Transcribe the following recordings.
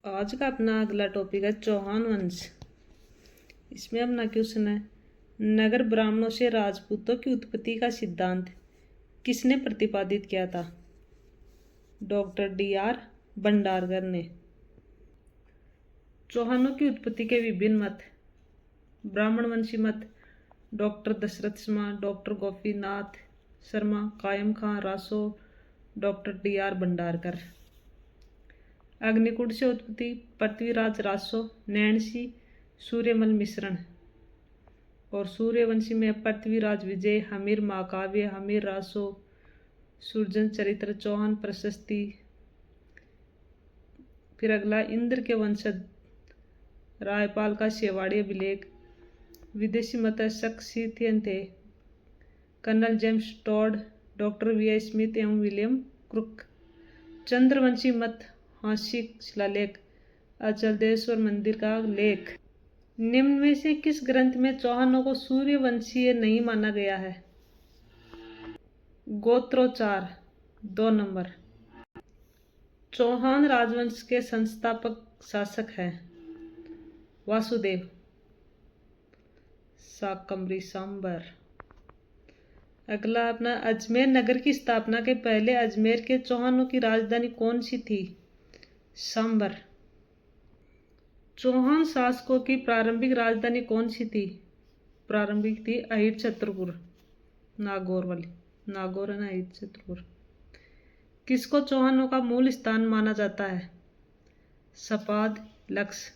आज का अपना अगला टॉपिक है चौहान वंश। इसमें अपना क्वेश्चन है, नगर ब्राह्मणों से राजपूतों की उत्पत्ति का सिद्धांत किसने प्रतिपादित किया था? Doctor D.R. भंडारकर ने। चौहानों की उत्पत्ति के विभिन्न मत। ब्राह्मणवंशी मत डॉक्टर दशरथ शर्मा, डॉक्टर गोपीनाथ शर्मा, कायम खां रासो, डॉक्टर D.R. भंडारकर। अग्निकुंड से उत्पत्ति पृथ्वीराज रासो, नैणसी सूर्यमल मिश्रण। और सूर्यवंशी में पृथ्वीराज विजय, हमीर महाकाव्य, हमीर रासो, सूर्जन चरित्र, चौहान प्रशस्ति। फिर अगला इंद्र के वंशज रायपाल का शेवाड़ी अभिलेख। विदेशी मत सक्सिथियन थे colonel James Tod, doctor V.I. Smith एवं विलियम क्रुक। चंद्रवंशी मत हांसिक शिलालेख, अचलदेश्वर मंदिर का लेख। निम्न में से किस ग्रंथ में चौहानों को सूर्यवंशीय नहीं माना गया है? गोत्रोच्चार 2 नंबर। चौहान राजवंश के संस्थापक शासक हैं वासुदेव शाकंभरी सांबर। अगला अपना अजमेर नगर की स्थापना के पहले अजमेर के चौहानों की राजधानी कौन सी थी? सांबर। चौहान शासकों की प्रारंभिक राजधानी कौन सी थी? प्रारंभिक थी अहिर छत्रपुर, नागौर वाली। नागौर है ना, अहिर छत्रपुर। किसको चौहानों का मूल स्थान माना जाता है? सपाद लक्स।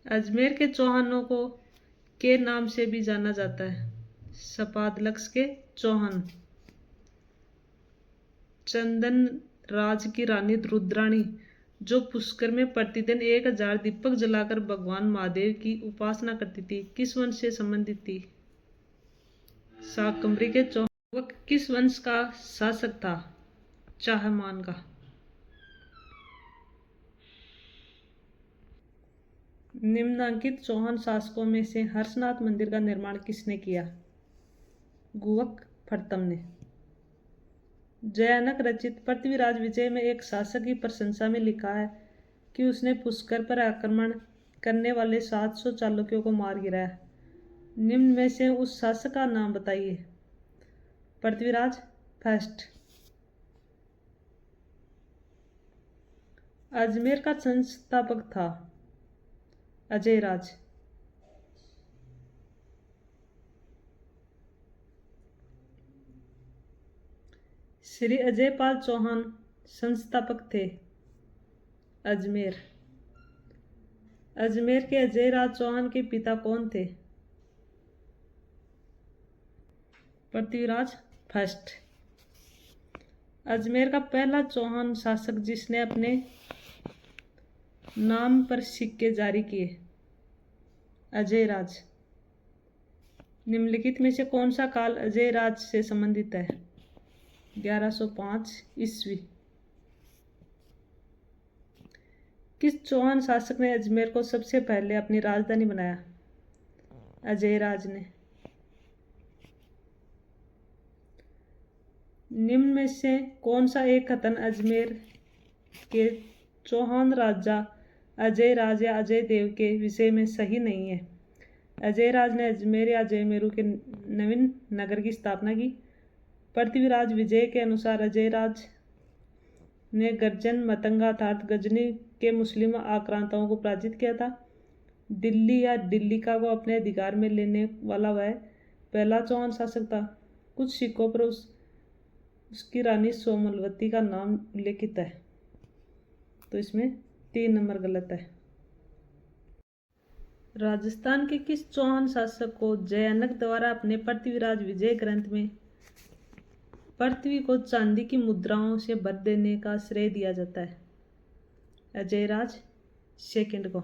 अजमेर के चौहानों को के नाम से भी जाना जाता है? सपाद लक्स के चौहान। चंदन राज की रानी रुद्राणी जो पुष्कर में प्रतिदिन 1000 दीपक जलाकर भगवान महादेव की उपासना करती थी, किस वंश से संबंधित थी? शाकंभरी के चौहान। वह किस वंश का शासक था? चाहमान का। निम्नांकित चौहान शासकों में से हर्षनाथ मंदिर का निर्माण किसने किया? गुवक फर्तम ने। जयानक रचित पृथ्वीराज विजय में एक शासक की प्रशंसा में लिखा है कि उसने पुष्कर पर आक्रमण करने वाले 700 चालुक्यों को मार गिराया। निम्न में से उस शासक का नाम बताइए। पृथ्वीराज फर्स्ट। अजमेर का संस्थापक था अजयराज। श्री अजयपाल चौहान संस्थापक थे अजमेर। अजमेर के अजयराज चौहान के पिता कौन थे? पृथ्वीराज फर्स्ट। अजमेर का पहला चौहान शासक जिसने अपने नाम पर सिक्के जारी किए? अजयराज। निम्नलिखित में से कौन सा काल अजयराज से संबंधित है? 1105 ईस्वी। किस चौहान शासक ने अजमेर को सबसे पहले अपनी राजधानी बनाया? अजयराज ने। निम्न में से कौन सा एक कथन अजमेर के चौहान राजा अजयराज या अजय देव के विषय में सही नहीं है? अजयराज ने अजमेर या जयमेरू के नवीन नगर की स्थापना की। पृथ्वीराज विजय के अनुसार अजयराज ने गर्जन मतंगा अर्थात गजनी के मुस्लिम आक्रांताओं को पराजित किया था। दिल्ली या दिल्लिका को अपने अधिकार में लेने वाला वह पहला चौहान शासक था। कुछ सिक्कों पर उसकी रानी सोमलवती का नाम उल्लेखित है, तो इसमें 3 नंबर गलत है। राजस्थान के किस चौहान शासक को जयानक द्वारा अपने पृथ्वीराज विजय ग्रंथ में पृथ्वी को चांदी की मुद्राओं से भर देने का श्रेय दिया जाता है? अजयराज सेकंड को।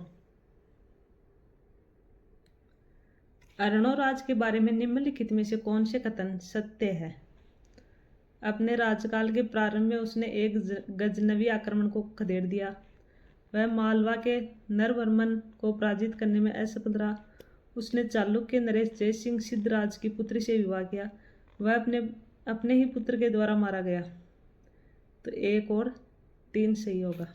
अर्णोराज के बारे में निम्नलिखित में से कौन से कथन सत्य है? अपने राजकाल के प्रारंभ में उसने एक गजनवी आक्रमण को खदेड़ दिया। वह मालवा के नरवर्मन को पराजित करने में असफल रहा। उसने चालुक्य नरेश जय सिंह सिद्धराज की पुत्री से विवाह किया। वह अपने ही पुत्र के द्वारा मारा गया। तो 1 और 3 सही होगा।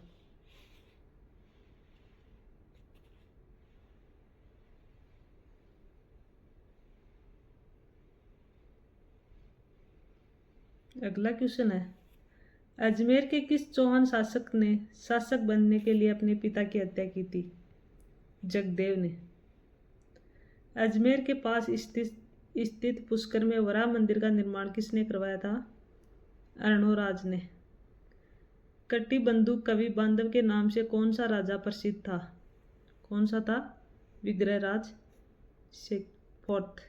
अगला क्वेश्चन है, अजमेर के किस चौहान शासक ने शासक बनने के लिए अपने पिता की हत्या की थी? जगदेव ने। अजमेर के पास स्थित पुष्कर में वराह मंदिर का निर्माण किसने करवाया था? अर्णोराज ने। कटिबंधु कवि बांधव के नाम से कौन सा राजा प्रसिद्ध था? कौन सा था? विग्रहराज फोर्थ।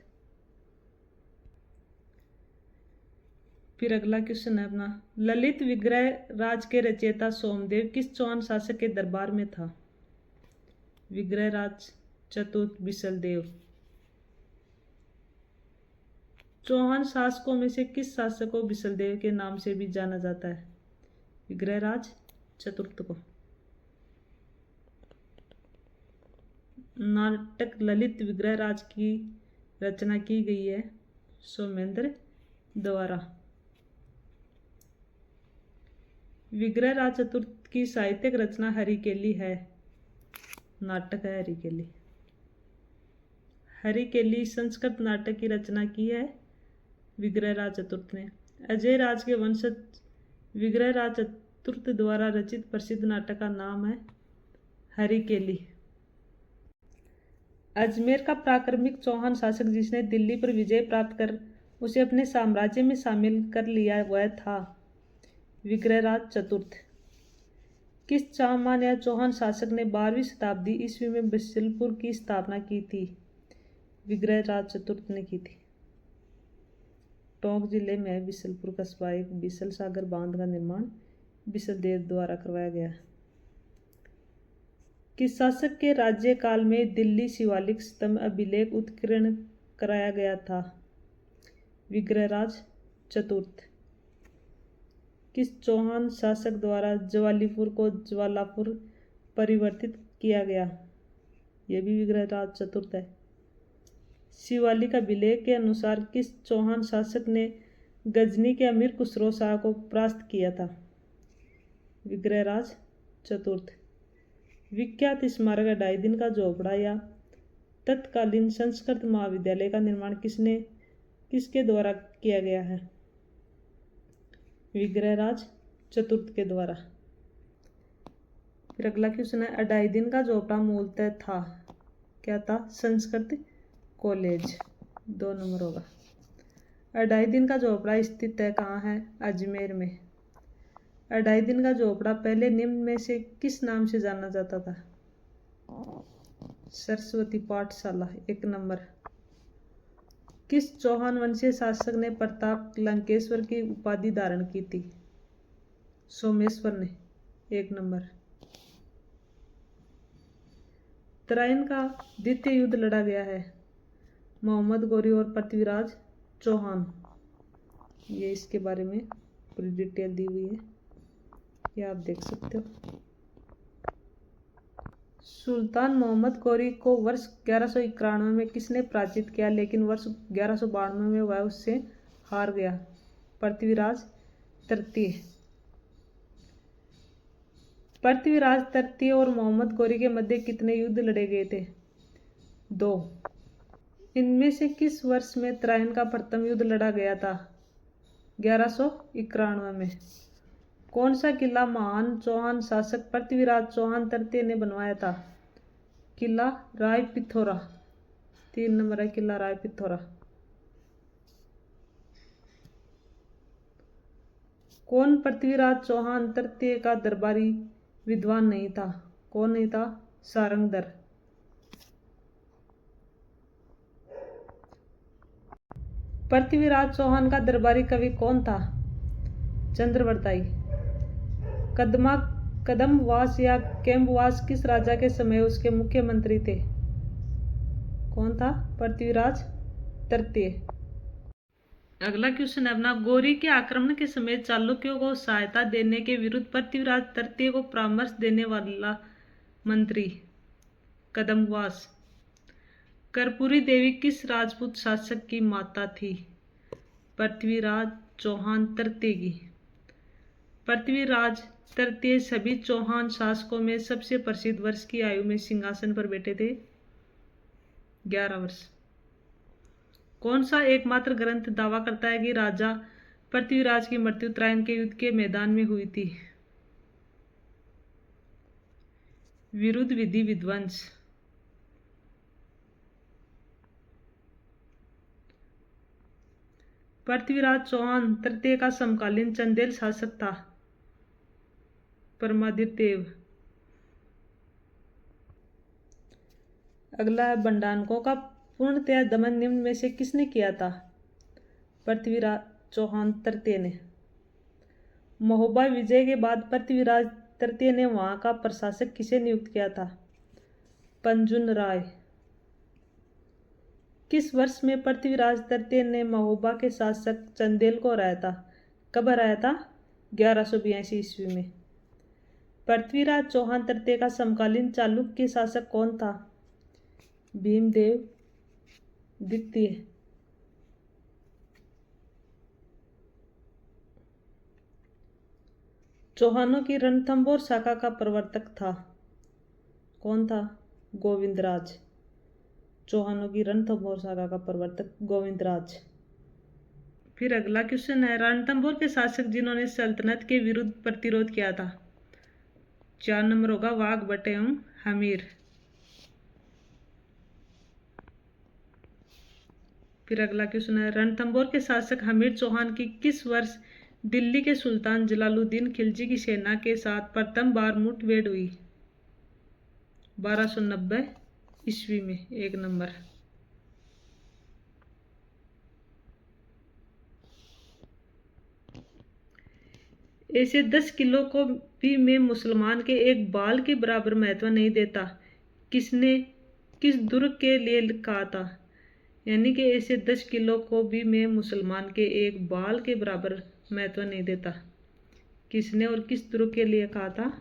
फिर अगला क्वेश्चन है अपना, ललित विग्रह राज के रचयिता सोमदेव किस चौहान शासक के दरबार में था? विग्रहराज चतुर्थ बिसलदेव। चौहान शासकों में से किस शासक को बिसलदेव के नाम से भी जाना जाता है? विग्रहराज चतुर्थ को। नाटक ललित विग्रहराज की रचना की गई है सोमेंद्र द्वारा। विग्रहराज चतुर्थ की साहित्यिक रचना हरिकेली है। नाटक है हरिकेली। हरिकेली संस्कृत नाटक की रचना की है विग्रहराज चतुर्थ ने। अजय राज के वंशज विग्रहराज चतुर्थ द्वारा रचित प्रसिद्ध नाटक का नाम है हरिकेली। अजमेर का प्राक्रमिक चौहान शासक जिसने दिल्ली पर विजय प्राप्त कर उसे अपने साम्राज्य में शामिल कर लिया वह था विग्रहराज चतुर्थ। किस चाहमान या चौहान शासक ने 12वीं शताब्दी ईस्वी में बिसलपुर की स्थापना की थी? विग्रहराज चतुर्थ ने की थी। टोंक जिले में बिसलपुर कस्बा एक बिसल सागर बांध का निर्माण बिसलदेव द्वारा करवाया गया। किस शासक के राज्यकाल में दिल्ली शिवालिक स्तंभ अभिलेख उत्कीर्ण कराया गया था? विग्रहराज चतुर्थ। किस चौहान शासक द्वारा ज्वालीपुर को ज्वालापुर परिवर्तित किया गया? यह भी विग्रहराज चतुर्थ है। शिवालिक अभिलेख के अनुसार किस चौहान शासक ने गजनी के अमीर खुसरो शाह को परास्त किया था? विग्रहराज चतुर्थ। विख्यात स्मारक 2.5 दिन का झोपड़ा या तत्कालीन संस्कृत महाविद्यालय का निर्माण किसके द्वारा किया गया है? विग्रहराज चतुर्थ के द्वारा। फिर अगला क्वेश्चन है, 2.5 दिन का झोपड़ा मूलतः था क्या था? संस्कृत कॉलेज। 2 नंबर होगा। 2.5 दिन का झोपड़ा स्थित है कहाँ है? अजमेर में। 2.5 दिन का झोपड़ा पहले निम्न में से किस नाम से जाना जाता था? सरस्वती पाठशाला। 1 नंबर। किस चौहान वंशीय शासक ने प्रताप लंकेश्वर की उपाधि धारण की थी? सोमेश्वर ने। 1 नंबर। तराइन का द्वितीय युद्ध लड़ा गया है मोहम्मद गौरी और पृथ्वीराज चौहान। ये इसके बारे में पूरी डिटेल दी हुई है, ये आप देख सकते हो। सुल्तान मोहम्मद गौरी को वर्ष 1191 में किसने पराजित किया, लेकिन वर्ष 1192 में वह उससे हार गया? पृथ्वीराज तृतीय। पृथ्वीराज तृतीय और मोहम्मद गौरी के मध्य कितने युद्ध लड़े गए थे? 2। इनमें से किस वर्ष में तराइन का प्रथम युद्ध लड़ा गया था? 1191 में। कौन सा किला महान चौहान शासक पृथ्वीराज चौहान तृतीय ने बनवाया था? किला राय पिथौरा। 3 नंबर है किला राय पिथौरा। कौन पृथ्वीराज चौहान तृतीय का दरबारी विद्वान नहीं था? कौन नहीं था? सारंगधर। पृथ्वीराज चौहान का दरबारी कवि कौन था? चंद्रवर्ताई। कदम्बवास या कैम्बवास किस राजा के समय उसके मुख्यमंत्री थे? कौन था? पृथ्वीराज तृतीय। अगला क्वेश्चन है अपना, गौरी के आक्रमण के समय चालुक्यों को सहायता देने के विरुद्ध पृथ्वीराज तृतीय को परामर्श देने वाला मंत्री? कदम्बवास। कर्पूरी देवी किस राजपूत शासक की माता थी? पृथ्वीराज चौहान तृतीय की। पृथ्वीराज तृतीय सभी चौहान शासकों में सबसे प्रसिद्ध वर्ष की आयु में सिंहासन पर बैठे थे? 11 वर्ष। कौन सा एकमात्र ग्रंथ दावा करता है कि राजा पृथ्वीराज की मृत्यु त्रायन के युद्ध के मैदान में हुई थी। विरुद्ध विधि विध्वंस। पृथ्वीराज चौहान तृतीय का समकालीन चंदेल शासक था। परमादित्य देव। अगला है बंडाणकों का पूर्णतया दमन निम्न में से किसने किया था? पृथ्वीराज चौहान तृतीय ने। महोबा विजय के बाद पृथ्वीराज तृतीय ने वहां का प्रशासक किसे नियुक्त किया था? पंजुन राय। किस वर्ष में पृथ्वीराज तृतीय ने महोबा के शासक चंदेल को हराया था? कब हराया था? 1182 ईस्वी में। पृथ्वीराज चौहान तृतीय का समकालीन चालुक्य शासक कौन था? भीमदेव द्वितीय। चौहानों की रणथंभौर शाखा का प्रवर्तक था। कौन था? गोविंदराज। चौहानों की रणथंभौर शाखा का प्रवर्तक गोविंदराज। फिर अगला क्वेश्चन है, रणथंभौर के शासक जिन्होंने सल्तनत के विरुद्ध प्रतिरोध किया था। 4 नंबर होगा वाघभट्ट एवं हमीर। फिर अगला क्वेश्चन है, रणथंभौर के शासक हमीर चौहान की किस वर्ष दिल्ली के सुल्तान जलालुद्दीन खिलजी की सेना के साथ प्रथम बार मुठभेड़ हुई? 1290 ईस्वी में। 1 नंबर। ऐसे 10 किलो को भी मैं मुसलमान के एक बाल के बराबर महत्व नहीं देता, किसने किस दुर्ग के लिए कहा था? यानी कि ऐसे 10 किलो को भी मैं मुसलमान के एक बाल के बराबर महत्व नहीं देता, किसने और किस दुर्ग के लिए कहा था?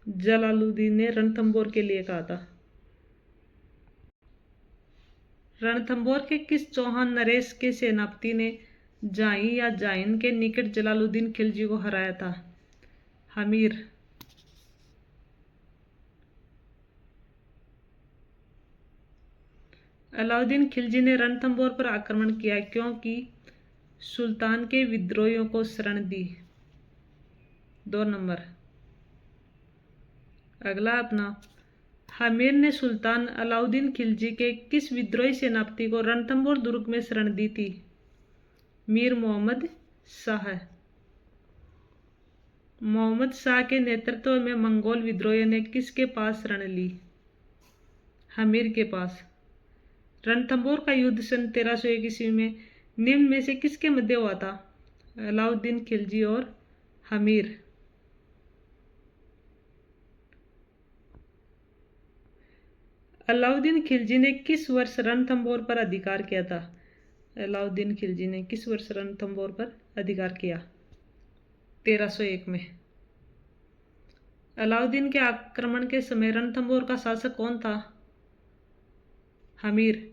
जलालुद्दीन ने रणथंभौर के लिए कहा था। रणथंभौर के किस चौहान नरेश के सेनापति ने जाई या जाइन के निकट जलालुद्दीन खिलजी को हराया था? हमीर। अलाउद्दीन खिलजी ने रणथंभौर पर आक्रमण किया क्योंकि सुल्तान के विद्रोहियों को शरण दी। 2 नंबर। अगला अपना, हमीर ने सुल्तान अलाउद्दीन खिलजी के किस विद्रोही सेनापति को रणथंभौर दुर्ग में शरण दी थी? मीर मोहम्मद शाह। मोहम्मद शाह के नेतृत्व में मंगोल विद्रोहियों ने किसके पास शरण ली? हमीर के पास। रणथंभौर का युद्ध सन 1301 ईस्वी में निम्न में से किसके मध्य हुआ था? अलाउद्दीन खिलजी और हमीर। अलाउद्दीन खिलजी ने किस वर्ष रणथंभौर पर अधिकार किया था? अलाउद्दीन खिलजी ने किस वर्ष रणथंभौर पर अधिकार किया? 1301 में। अलाउद्दीन के आक्रमण के समय रणथंभौर का शासक कौन था? हमीर।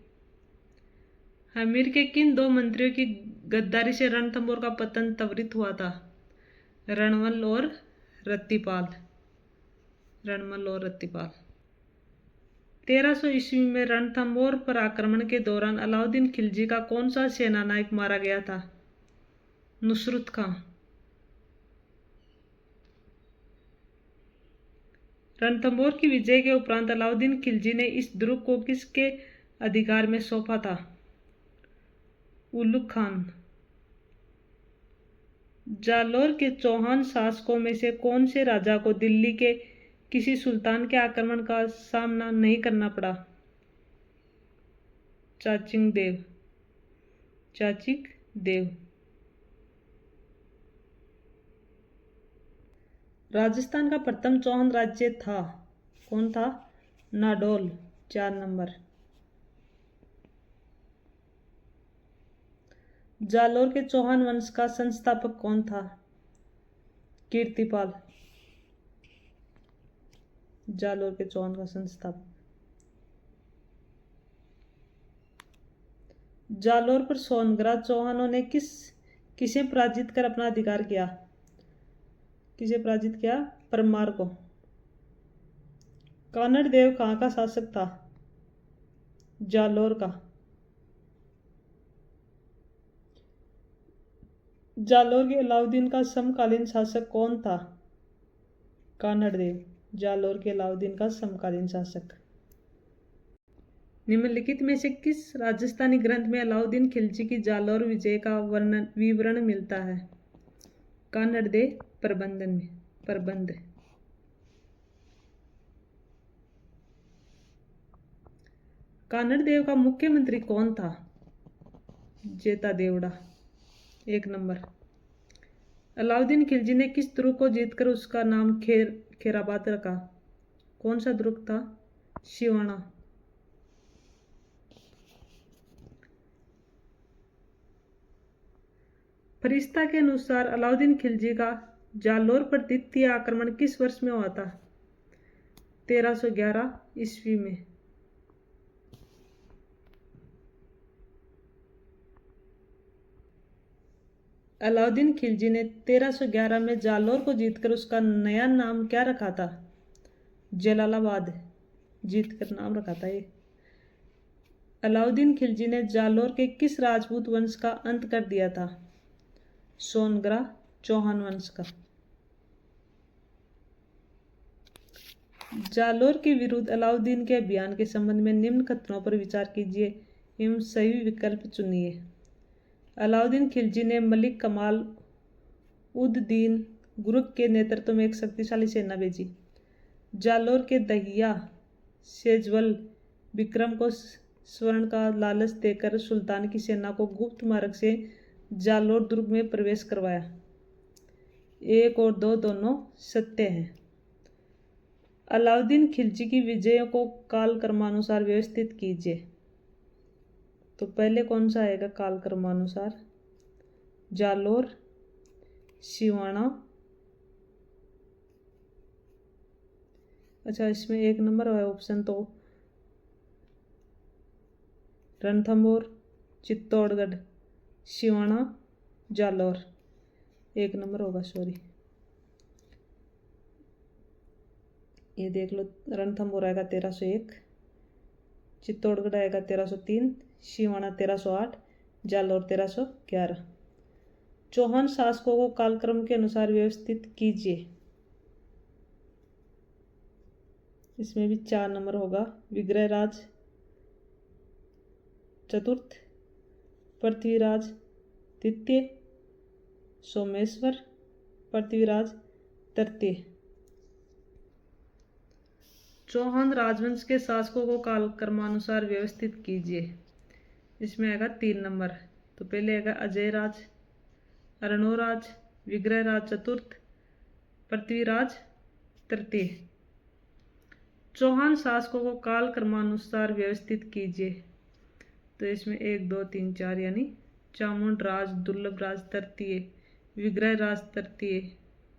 हमीर के किन 2 मंत्रियों की गद्दारी से रणथंभौर का पतन त्वरित हुआ था? रणवल और रत्तीपाल। रणवल और रत्तीपाल। 1300 ईस्वी में रणथंभौर पर आक्रमण के दौरान अलाउद्दीन खिलजी का कौन सा सेनानायक मारा गया था? नुसरत खां। रणथंभौर की विजय के उपरांत अलाउद्दीन खिलजी ने इस दुर्ग को किसके अधिकार में सौंपा था? उलुग खान। जालौर के चौहान शासकों में से कौन से राजा को दिल्ली के किसी सुल्तान के आक्रमण का सामना नहीं करना पड़ा? चाचिंग देव। चाचिक देव। राजस्थान का प्रथम चौहान राज्य था, कौन था? नाडौल। 4 नंबर। जालौर के चौहान वंश का संस्थापक कौन था? कीर्तिपाल। जालौर के चौहान का संस्थापक। जालौर पर सोनग्राह चौहानों ने किसे पराजित कर अपना अधिकार किया? किसे पराजित किया? परमार को। कानड़ देव कहाँ का शासक था? जालौर का। जालोर के अलाउद्दीन का समकालीन शासक कौन था? कानड़देव। जालोर के अलाउद्दीन का समकालीन शासक। निम्नलिखित में से किस राजस्थानी ग्रंथ में अलाउद्दीन खिलजी की जालोर विजय का विवरण मिलता है? कानड़देव प्रबंध। कानड़देव का मुख्यमंत्री कौन था? जेता देवड़ा। 1 नंबर। अलाउद्दीन खिलजी ने किस दुर्ग को जीतकर उसका नाम खेराबाद रखा? कौन सा दुर्ग था? सिवाना। फरिश्ता के अनुसार अलाउद्दीन खिलजी का जालोर पर द्वितीय आक्रमण किस वर्ष में हुआ था? 1311 ईस्वी में। अलाउद्दीन खिलजी ने 1311 में जालोर को जीतकर उसका नया नाम क्या रखा था? जलालाबाद जीतकर नाम रखा था ये। अलाउद्दीन खिलजी ने जालोर के किस राजपूत वंश का अंत कर दिया था? सोनग्रा चौहान वंश का। जालोर के विरुद्ध अलाउद्दीन के अभियान के संबंध में निम्न कथनों पर विचार कीजिए एवं सही विकल्प चुनिए। अलाउद्दीन खिलजी ने मलिक कमाल उद दीन गुरुक के नेतृत्व में एक शक्तिशाली सेना भेजी। जालोर के दहिया सेजवल विक्रम को स्वर्ण का लालच देकर सुल्तान की सेना को गुप्त मार्ग से जालोर दुर्ग में प्रवेश करवाया। 1 और 2 दोनों सत्य हैं। अलाउद्दीन खिलजी की विजयों को कालक्रमानुसार व्यवस्थित कीजिए। तो पहले कौन सा आएगा कालक्रमानुसार? जालोर, सिवाना। अच्छा, इसमें 1 नंबर है ऑप्शन, तो रणथंभौर, चित्तौड़गढ़, सिवाना, जालोर। 1 नंबर होगा, सॉरी। ये देख लो, रणथंभौर आएगा 1301, चित्तौड़गढ़ आएगा 1303, सिवाना 1308, जालोर 1311। चौहान शासकों को कालक्रम के अनुसार व्यवस्थित कीजिए। इसमें भी 4 नंबर होगा। विग्रहराज चतुर्थ, पृथ्वीराज द्वितीय, सोमेश्वर पृथ्वीराज तृतीय। चौहान राजवंश के शासकों को कालक्रमानुसार व्यवस्थित कीजिए। इसमें आएगा 3 नंबर। तो पहले आएगा अजयराज, अरणोराज, विग्रहराज चतुर्थ, पृथ्वीराज तृतीय। चौहान शासकों को कालक्रमानुसार व्यवस्थित कीजिए। तो इसमें 1 2 3 4 यानी चामुंड राज, दुर्लभ राज तृतीय, विग्रहराज तृतीय,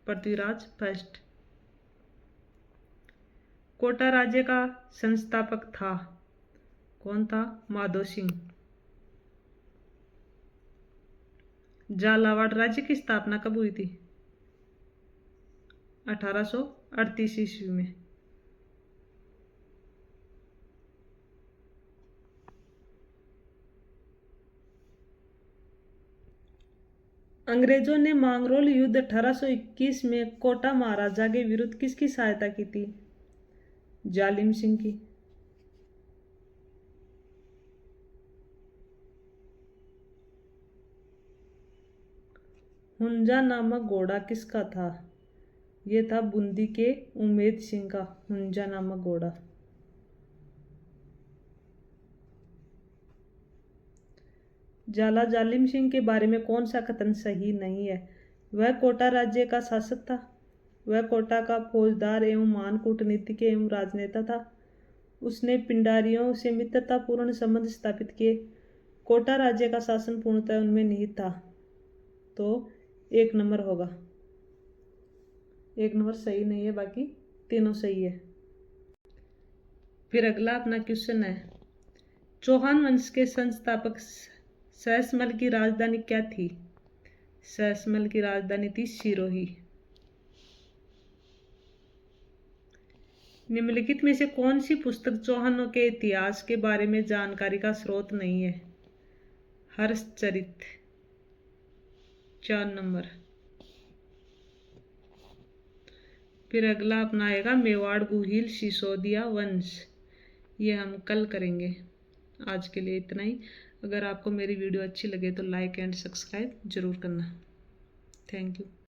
पृथ्वीराज फर्स्ट। कोटा राज्य का संस्थापक था, कौन था? माधो सिंह। झालावाड़ राज्य की स्थापना कब हुई थी? 1838 ईस्वी में। अंग्रेजों ने मांगरोल युद्ध 1821 में कोटा महाराजा के विरुद्ध किसकी सहायता की थी? जालिम सिंह की। हुंजा नामक घोड़ा किसका था? ये था बूंदी के उमेद सिंह का, हुंजा नामक घोड़ा। झाला जालिम सिंह के बारे में कौन सा कथन सही नहीं है? वह कोटा राज्य का शासक था, वह कोटा का फौजदार एवं महान कूटनीतिज्ञ एवं राजनेता था, उसने पिंडारियों से मित्रतापूर्ण संबंध स्थापित किए, कोटा राज्य का शासन पूर्णतः उनमें निहित था। तो 1 नंबर होगा। 1 नंबर सही नहीं है, बाकी तीनों सही है। फिर अगला अपना क्वेश्चन है, चौहान वंश के संस्थापक सहसमल की राजधानी क्या थी? सहसमल की राजधानी थी सिरोही। निम्नलिखित में से कौन सी पुस्तक चौहानों के इतिहास के बारे में जानकारी का स्रोत नहीं है? हर्षचरित। 4 नंबर। फिर अगला अपना आएगा मेवाड़ गुहिल सिसोदिया वंश, ये हम कल करेंगे। आज के लिए इतना ही। अगर आपको मेरी वीडियो अच्छी लगे तो लाइक एंड सब्सक्राइब जरूर करना। Thank you.